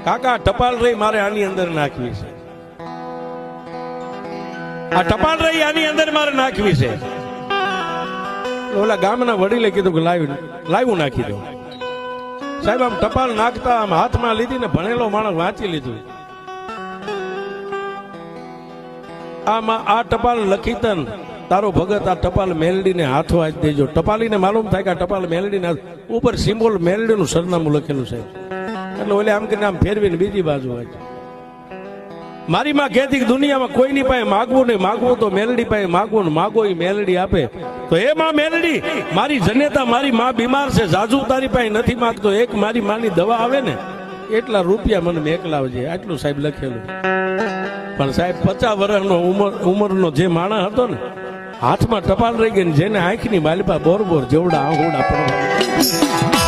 કાકા ટપાલ રહી મારે આની અંદર નાખવી છે, આ ટપાલ રહી આની અંદર મારે નાખવી છે. ઓલા ગામના વડીલે કીધું કે લાવ્યું નાખી દો. સાહેબ આમ ટપાલ નાખતા આમ હાથમાં લીધી ને ભણેલો માણસ વાંચી લીધું. આમાં આ ટપાલ લખી તન તારો ભગત આ ટપાલ મેલડીને હાથો આપી દેજો. ટપાલીને માલુમ થાય કે આ ટપાલ મેલડીને ઉપર સિમ્બોલ મેલડીનું સરનામું લખેલું છે. એટલે ઓલે આમ કરીને આમ ફેરવીને બીજી બાજુ હોય. મારી માં કહેતી દુનિયામાં કોઈની પાસે માગવું નહીં, માગવું તો મેલડી પાસે માગવું ને માગો એ મેલડી આપે. તો એ માં મેલડી મારી જનેતા, મારી માં બીમાર છે, જાજુ તારી પાસે નથી માગતો, એક મારી માની દવા આવે ને એટલા રૂપિયા મને મેકલાવજે, આટલું સાહેબ લખેલું. પણ સાહેબ 50 વર્ષનો ઉંમરનો જે માણસ હતો ને, હાથમાં ટપાલ રહી ગઈ, જેને આંખની માલિપા બોર બોર જેવડા આંગુડા પડવા.